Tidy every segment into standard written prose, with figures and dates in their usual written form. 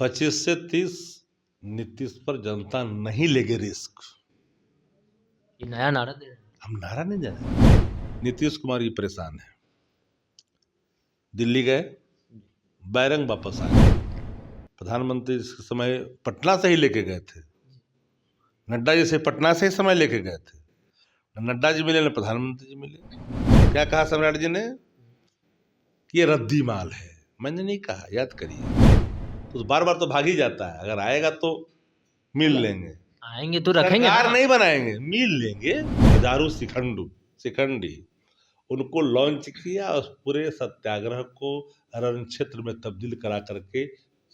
25 से 30 नीतीश पर जनता नहीं लेगी रिस्क। ये नया नारा दे रहे हैं। हम नारा नहीं दे रहे। नीतीश कुमार जी परेशान है, दिल्ली गए, बैरंग वापस आ गए। प्रधानमंत्री इस समय पटना से ही लेके गए थे, नड्डा जी से पटना से ही समय लेके गए थे। नड्डा जी मिले न प्रधानमंत्री जी मिले। क्या कहा सम्राट जी ने कि ये रद्दी माल है। मैंने नहीं कहा, याद करिए। तो बार बार तो भाग ही जाता है। अगर आएगा तो मिल लेंगे, आएंगे तो रखेंगे सरकार ना। नहीं बनाएंगे, मिल लेंगे। हजारों शिखंडी उनको लॉन्च किया और पूरे सत्याग्रह को रण क्षेत्र में तब्दील करा करके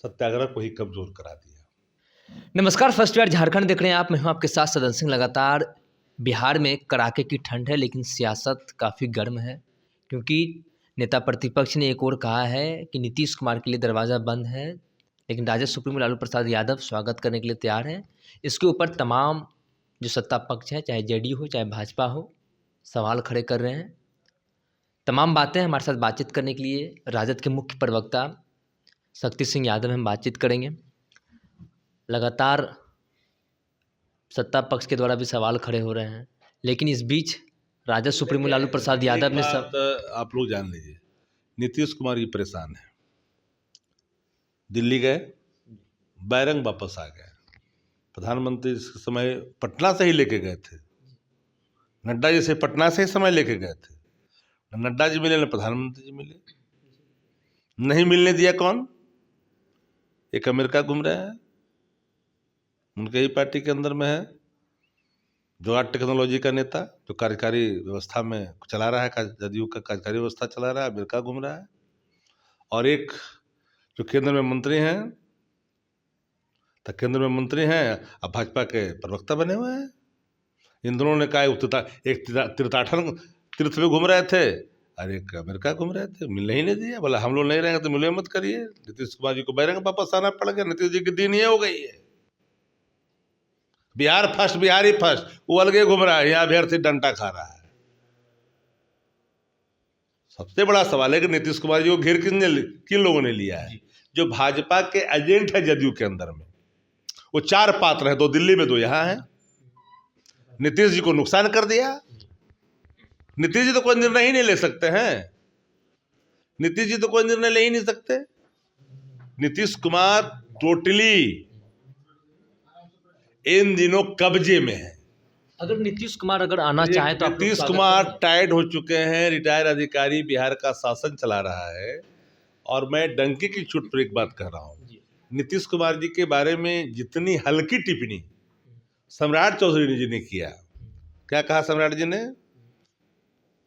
सत्याग्रह को ही कमजोर करा दिया। नमस्कार, फर्स्ट ईयर झारखंड देख रहे हैं आप। मैं हूं आपके साथ सदन सिंह। लगातार बिहार में कड़ाके की ठंड है, लेकिन सियासत काफ़ी गर्म है, क्योंकि नेता प्रतिपक्ष ने एक और कहा है कि नीतीश कुमार के लिए दरवाज़ा बंद है, लेकिन राजद सुप्रीमो लालू प्रसाद यादव स्वागत करने के लिए तैयार हैं। इसके ऊपर तमाम जो सत्ता पक्ष है, चाहे जेडीयू हो चाहे भाजपा हो, सवाल खड़े कर रहे हैं। तमाम बातें हमारे साथ बातचीत करने के लिए राजद के मुख्य प्रवक्ता शक्ति सिंह यादव हम बातचीत करेंगे। लगातार सत्ता पक्ष के द्वारा भी सवाल खड़े हो रहे हैं, लेकिन इस बीच राजद सुप्रीमो लालू प्रसाद यादव ने आप लोग जान लीजिए, नीतीश कुमार जी परेशान है, दिल्ली गए, बैरंग वापस आ गए। प्रधानमंत्री इस समय पटना से ही लेके गए थे, नड्डा जी से पटना से ही समय लेके गए थे। नड्डा जी मिले न प्रधानमंत्री जी मिले। नहीं मिलने दिया कौन? एक अमेरिका घूम रहे हैं, उनके ही पार्टी के अंदर में है, जुगाड़ टेक्नोलॉजी का नेता, जो कार्यकारी व्यवस्था में चला रहा है, जदयू का कार्यकारी व्यवस्था चला रहा है, अमेरिका घूम रहा है। और एक जो केंद्र में मंत्री हैं, तो केंद्र में मंत्री हैं, अब भाजपा के प्रवक्ता बने हुए हैं। इन दोनों ने कहा एक तीर्थाटन तीर्थ में घूम रहे थे और एक अमेरिका घूम रहे थे, मिलने ही नहीं दिया। बोला हम लोग नहीं रहेंगे तो मिले मत करिए। नीतीश कुमार जी को बैरंग वापस आना पड़ गया। नीतीश जी की दिन ये हो गई है, बिहार फर्स्ट, बिहारी फर्स्ट, वो अलगे घूम रहा है, यहाँ बिहार से डंटा खा रहा है। सबसे बड़ा सवाल है कि नीतीश कुमार जी को घेर किन लोगों ने लिया है? जो भाजपा के एजेंट है जदयू के अंदर में, वो 4 पात्र हैं, 2 दिल्ली में 2 यहाँ हैं। नीतीश जी को नुकसान कर दिया। नीतीश जी तो कोई निर्णय ही नहीं ले सकते हैं। नीतीश जी तो कोई निर्णय ले ही नहीं सकते। नीतीश कुमार टोटली इन दिनों कब्जे में है। अगर नीतीश कुमार अगर आना चाहे तो नीतीश कुमार टायर्ड हो चुके हैं, रिटायर अधिकारी बिहार का शासन चला रहा है। और मैं डंके की चोट पर एक बात कह रहा हूँ, नीतीश कुमार जी के बारे में जितनी हल्की टिप्पणी सम्राट चौधरी जी ने किया, क्या कहा सम्राट जी ने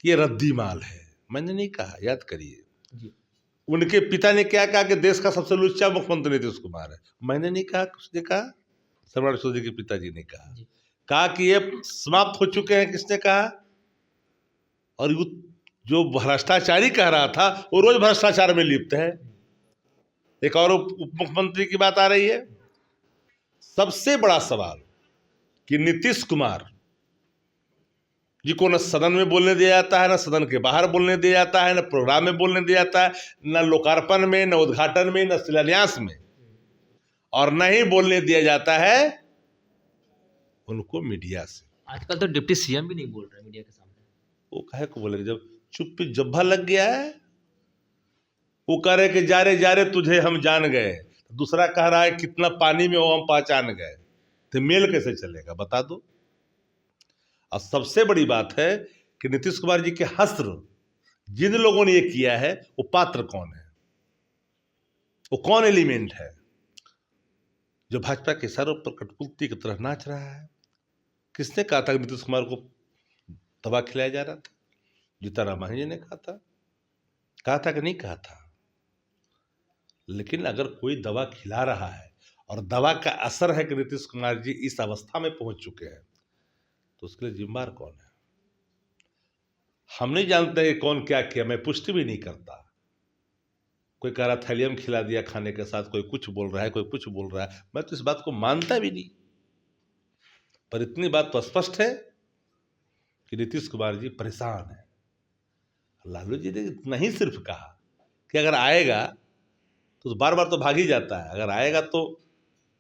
कि ये रद्दी माल है। मैंने नहीं कहा, याद करिए। उनके पिता ने क्या कहा कि देश का सबसे लुच्चा मुख्यमंत्री नीतीश कुमार है। मैंने नहीं कहा, किसने कहा? सम्राट चौधरी के पिताजी ने कहा कि ये समाप्त हो चुके हैं। किसने कहा? और जो भ्रष्टाचारी कह रहा था वो रोज भ्रष्टाचार में लिप्त है। एक और उप मुख्यमंत्री की बात आ रही है। सबसे बड़ा सवाल कि नीतीश कुमार जी को न सदन में बोलने दिया जाता है, न सदन के बाहर बोलने दिया जाता है, न प्रोग्राम में बोलने दिया जाता है, न लोकार्पण में, न उद्घाटन में, न शिलान्यास में, और न ही बोलने दिया जाता है उनको मीडिया से। आजकल तो डिप्टी सीएम भी नहीं बोल रहे मीडिया के सामने। वो काहे को बोले? जब चुप्पी जब्भा लग गया है। वो कह रहे कि जा रे तुझे हम जान गए, दूसरा कह रहा है कितना पानी में हो हम पहचान गए, तो मेल कैसे चलेगा बता दो। और सबसे बड़ी बात है कि नीतीश कुमार जी के हस्त्र जिन लोगों ने ये किया है, वो पात्र कौन है? वो कौन एलिमेंट है जो भाजपा के सरों पर कठपुतली की तरह नाच रहा है? किसने कहा था कि नीतीश कुमार को दवा खिलाया जा रहा था? जीतनराम मांझी ने कहा था कि नहीं कहा था? लेकिन अगर कोई दवा खिला रहा है और दवा का असर है कि नीतीश कुमार जी इस अवस्था में पहुंच चुके हैं, तो उसके लिए जिम्मेदार कौन है? हम नहीं जानते कि कौन क्या किया, मैं पुष्टि भी नहीं करता। कोई कह रहा थैलियम खिला दिया खाने के साथ, कोई कुछ बोल रहा है, कोई कुछ बोल रहा है, मैं तो इस बात को मानता भी नहीं। पर इतनी बात तो स्पष्ट है कि नीतीश कुमार जी परेशान है। लालू जी ने इतना ही सिर्फ कहा कि अगर आएगा तो बार बार तो भाग ही जाता है। अगर आएगा तो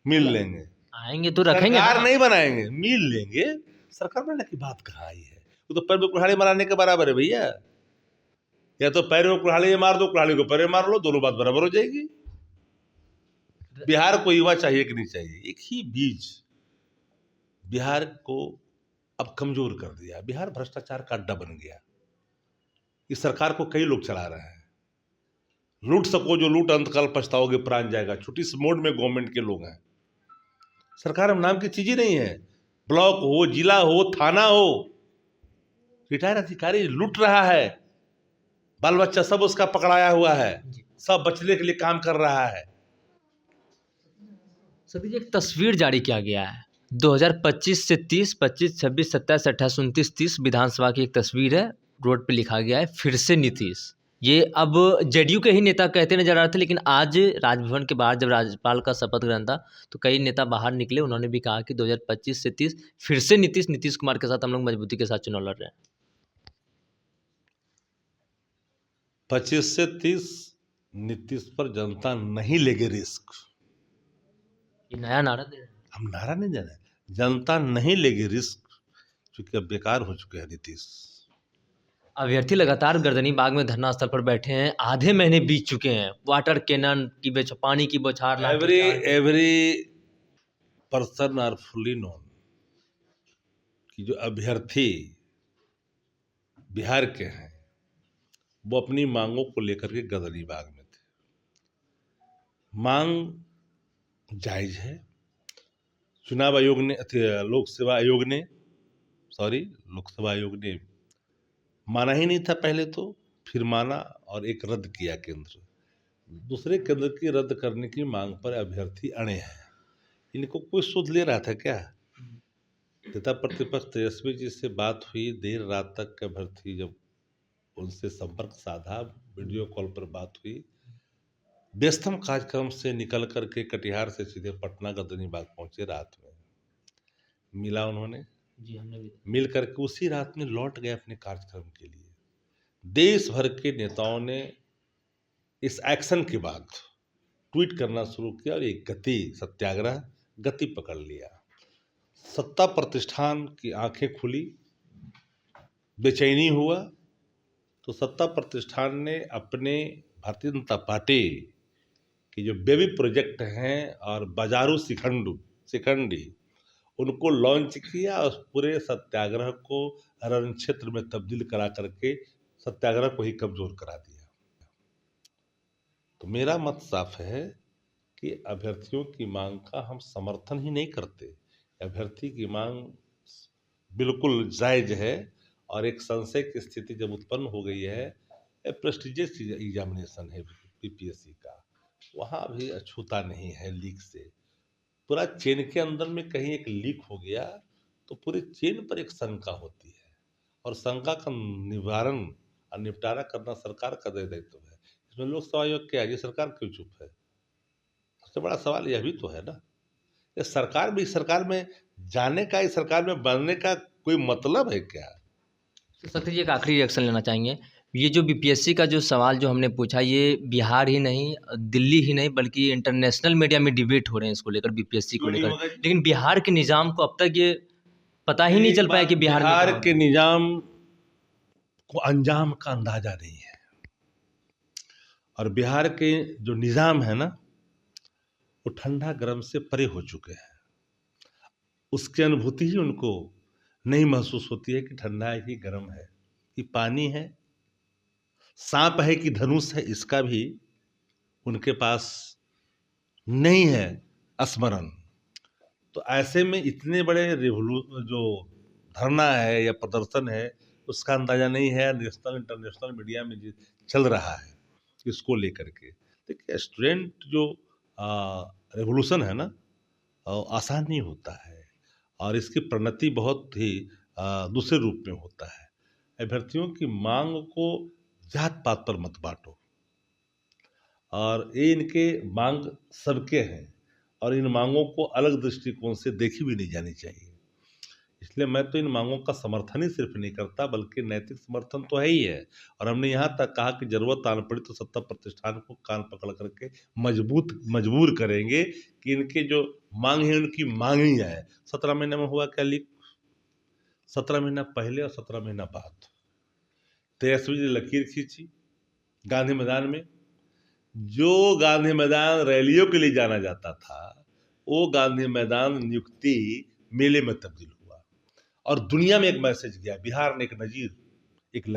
मिल लेंगे, आएंगे तो रखेंगे सरकार ना। नहीं बनाएंगे, मिल लेंगे। सरकार बनाने की बात कहाँ आई है? वो तो पैर में कुल्हाड़ी मारने के बराबर है भैया। या तो पैर में कुल्हाड़ी मार दो, कुल्हाड़ी को पैर में मार लो, दोनों बात बराबर हो जाएगी। बिहार को युवा चाहिए कि नहीं चाहिए? एक ही बीज बिहार को अब कमजोर कर दिया। बिहार भ्रष्टाचार का अड्डा बन गया। इस सरकार को कई लोग चला रहे हैं। लूट सको जो लूट, अंतकाल पछताओगे प्राण जाएगा, छोटी सी मोड में गवर्नमेंट के लोग हैं। सरकार में नाम की चीज ही नहीं है। ब्लॉक हो, जिला हो, थाना हो, रिटायर अधिकारी लूट रहा है, बाल बच्चा सब उसका पकड़ाया हुआ है, सब बचने के लिए काम कर रहा है। सभी एक तस्वीर जारी किया गया है 2025 से 30, 25, 26, 27, 28, 29, 30 विधानसभा की एक तस्वीर है। रोड पे लिखा गया है फिर से नीतीश। ये अब जेडीयू के ही नेता कहते नजर आ रहे थे, लेकिन आज राजभवन के बाहर जब राज्यपाल का शपथ ग्रहण था तो कई नेता बाहर निकले। उन्होंने भी कहा कि 2025 से 30 फिर से नीतीश कुमार के साथ हम लोग मजबूती के साथ चुनाव लड़ रहे हैं। 25 से 30 नीतीश पर जनता नहीं लेगी रिस्क। ये नया नारा दे रहे हैं। हम नारा नहीं दे रहे, जनता नहीं लेगी रिस्क, क्योंकि अब बेकार हो चुके हैं नीतीश। अभ्यर्थी लगातार गर्दनी बाग में धरना स्थल पर बैठे हैं, आधे महीने बीत चुके हैं। वाटर कैनन की पानी की बौछार, every person are fully known कि जो अभ्यर्थी बिहार के हैं वो अपनी मांगों को लेकर के गर्दनी बाग में थे। मांग जायज है। चुनाव आयोग ने, लोकसेवा आयोग ने माना ही नहीं था पहले, तो फिर माना और एक रद्द किया केंद्र। दूसरे केंद्र की रद्द करने की मांग पर अभ्यर्थी अड़े हैं। इनको कोई सुध ले रहा था क्या? नेता प्रतिपक्ष तेजस्वी जी से बात हुई, देर रात तक अभ्यर्थी जब उनसे संपर्क साधा, वीडियो कॉल पर बात हुई। व्यस्तम कार्यक्रम से निकल करके कटिहार से सीधे पटना गर्दनी बाग पहुंचे। रात में मिला उन्होंने, जी हमने भी मिल करके उसी रात में लौट गए अपने कार्यक्रम के लिए। देश भर के नेताओं ने इस एक्शन के बाद ट्वीट करना शुरू किया और एक सत्याग्रह गति पकड़ लिया। सत्ता प्रतिष्ठान की आंखें खुली, बेचैनी हुआ, तो सत्ता प्रतिष्ठान ने अपने भारतीय जनता पार्टी की जो बेबी प्रोजेक्ट हैं और बाजारू शिखंडी उनको लॉन्च किया और पूरे सत्याग्रह को रण क्षेत्र में तब्दील करा करके सत्याग्रह को ही कमजोर करा दिया। तो मेरा मत साफ है कि अभ्यर्थियों की मांग का हम समर्थन ही नहीं करते। अभ्यर्थी की मांग बिल्कुल जायज है, और एक संशय की स्थिति जब उत्पन्न हो गई है, प्रेस्टिजियस एग्जामिनेशन है बीपीएससी का, वहाँ भी अछूता नहीं है लीक से। पूरा चेन के अंदर में कहीं एक लीक हो गया तो पूरे चेन पर एक शंका होती है, और शंका का निवारण और निपटारा करना सरकार का दायित्व है। इसमें लोकसेवा आयोग क्या है? ये सरकार क्यों चुप है? सबसे बड़ा सवाल यह भी तो है ना। ये सरकार भी, सरकार में जाने का, इस सरकार में बनने का कोई मतलब है क्या? तो सत्य जी एक आखिरी रिएक्शन लेना चाहेंगे। ये जो बीपीएससी का जो सवाल जो हमने पूछा, ये बिहार ही नहीं, दिल्ली ही नहीं, बल्कि इंटरनेशनल मीडिया में डिबेट हो रहे हैं इसको लेकर, बीपीएससी को क्यों नहीं लेकर। होगा जी? लेकिन बिहार के निज़ाम को अब तक ये पता ही नहीं चल पाया कि बिहार में क्या हो के निजाम को अंजाम का अंदाजा नहीं है। और बिहार के जो निजाम है ना, वो ठंडा गर्म से परे हो चुके हैं। उसकी अनुभूति ही उनको नहीं महसूस होती है कि ठंडा है कि गर्म है, कि पानी है, सांप है कि धनुष है, इसका भी उनके पास नहीं है स्मरण। तो ऐसे में इतने बड़े जो धरना है या प्रदर्शन है, उसका अंदाजा नहीं है। नेशनल इंटरनेशनल मीडिया में जो चल रहा है इसको लेकर के, देखिए स्टूडेंट जो रेवोल्यूशन है ना, आसान नहीं होता है, और इसकी प्रणति बहुत ही दूसरे रूप में होता है। अभ्यर्थियों की मांग को जात पात पर मत बांटो, और ये इनके मांग सबके हैं, और इन मांगों को अलग दृष्टिकोण से देखी भी नहीं जानी चाहिए। इसलिए मैं तो इन मांगों का समर्थन ही सिर्फ नहीं करता, बल्कि नैतिक समर्थन तो है ही है। और हमने यहाँ तक कहा कि जरूरत आन पड़ी तो सत्ता प्रतिष्ठान को कान पकड़ करके मजबूर करेंगे कि इनके जो मांग है उनकी मांग ही जाए। 17 महीने में हुआ क्या लीक? 17 महीना पहले और 17 महीना बाद तेजस्वी जी ने लकीर खींची गांधी मैदान में। जो गांधी मैदान रैलियों के लिए जाना जाता था, वो गांधी मैदान नियुक्ति मेले में तब्दील हुआ और दुनिया में एक मैसेज गया। बिहार ने एक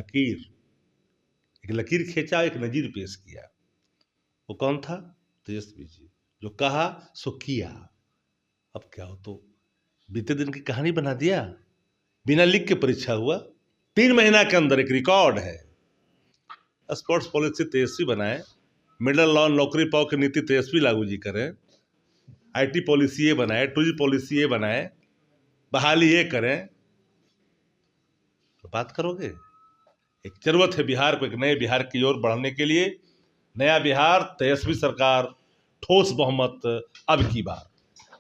लकीर खींचा, एक नजीर पेश किया। वो कौन था? तेजस्वी जी। जो कहा सो किया। अब क्या हो, तो बीते दिन की कहानी बना दिया। बिना लिख के परीक्षा हुआ, 3 महीना के अंदर एक रिकॉर्ड है। स्पोर्ट्स पॉलिसी तेजस्वी बनाए, मिडिल लॉ नौकरी पाओ की नीति तेजस्वी लागू जी करें, IT पॉलिसी ये बनाए, 2G पॉलिसी ये बनाए, बहाली ये करें, तो बात करोगे? एक जरूरत है बिहार को एक नए बिहार की ओर बढ़ने के लिए। नया बिहार, तेजस्वी सरकार, ठोस बहुमत अब की बार।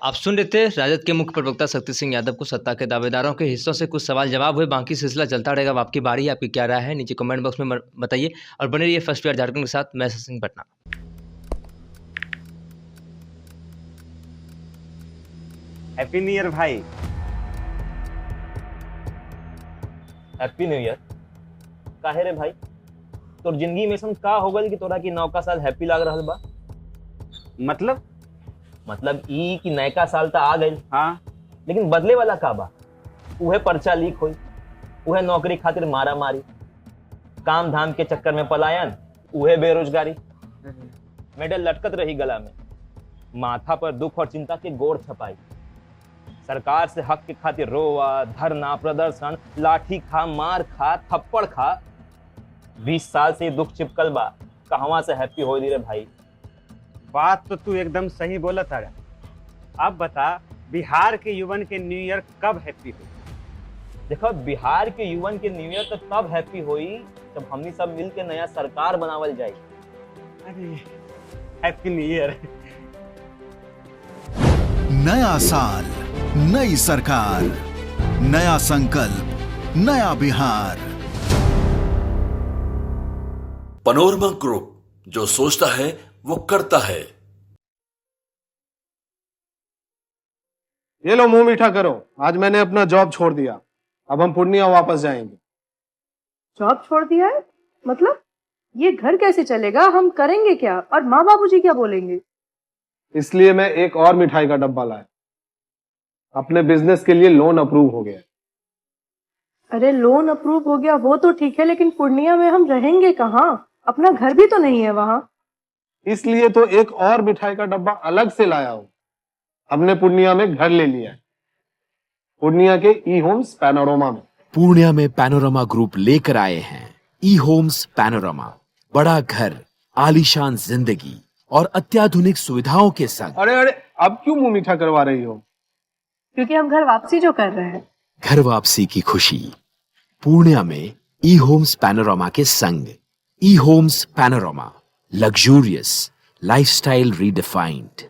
आप सुन रहे थे राजद के मुख्य प्रवक्ता शक्ति सिंह यादव को। सत्ता के दावेदारों के हिस्सों से कुछ सवाल जवाब हुए, बाकी सिलसिला चलता रहेगा। अब आपकी बारी, आपकी क्या राय है नीचे कमेंट बॉक्स में बताइए और बने रहिए फर्स्ट ईयर झारखंड के साथ। मैं Singh Patna. Happy new year भाई। Happy new year. काहे रे भाई, तोर जिंदगी में ऐसा का हो गल कि तोरा की नौका साल हैप्पी लाग रहल बा? मतलब ई कि नयका साल तो आ गइल, हाँ, लेकिन बदले वाला का बा? उहे पर्चा लीक होई, उहे नौकरी खातिर मारा मारी, काम धाम के चक्कर में पलायन, उहे बेरोजगारी, मेडल लटकत रही गला में, माथा पर दुख और चिंता के गोड़ छपाई, सरकार से हक के खातिर रोवा, धरना, प्रदर्शन, लाठी खा, मार खा, थप्पड़ खा। 20 साल से दुख चिपकल बा, कहवा से हैप्पी हो रे भाई? बात तो तू एकदम सही बोला था। अब बता, बिहार के युवन के न्यू ईयर कब हैप्पी हो? देखो, बिहार के युवन के न्यू ईयर तो तब हैप्पी होई जब हमनी सब मिल के नया सरकार बनावल जाए। अरे हैप्पी न्यू ईयर। नया साल, नई सरकार, नया संकल्प, नया बिहार। पैनोरमा ग्रुप, जो सोचता है वो करता है। ये लो मुंह मीठा करो, आज मैंने अपना जॉब छोड़ दिया। अब हम पूर्णिया वापस जाएंगे। जॉब छोड़ दिया है? मतलब ये घर कैसे चलेगा? हम करेंगे क्या? और माँ बाबूजी क्या बोलेंगे? इसलिए मैं एक और मिठाई का डब्बा लाया। अपने बिजनेस के लिए लोन अप्रूव हो गया। अरे लोन अप्रूव हो गया वो तो ठीक है, लेकिन पूर्णिया में हम रहेंगे कहाँ? अपना घर भी तो नहीं है वहाँ। इसलिए तो एक और मिठाई का डब्बा अलग से लाया हूँ। हमने पूर्णिया में घर ले लिया है, पूर्णिया के ई होम्स पैनोरमा में। पूर्णिया में पैनोरमा ग्रुप लेकर आए हैं ई होम्स पैनोरमा। बड़ा घर, आलीशान जिंदगी और अत्याधुनिक सुविधाओं के संग। अरे अब क्यों मुंह मीठा करवा रही हो? क्योंकि हम घर वापसी जो कर रहे हैं। घर वापसी की खुशी पूर्णिया में ई होम्स पैनोरमा के संग। ई homes panorama, luxurious lifestyle redefined.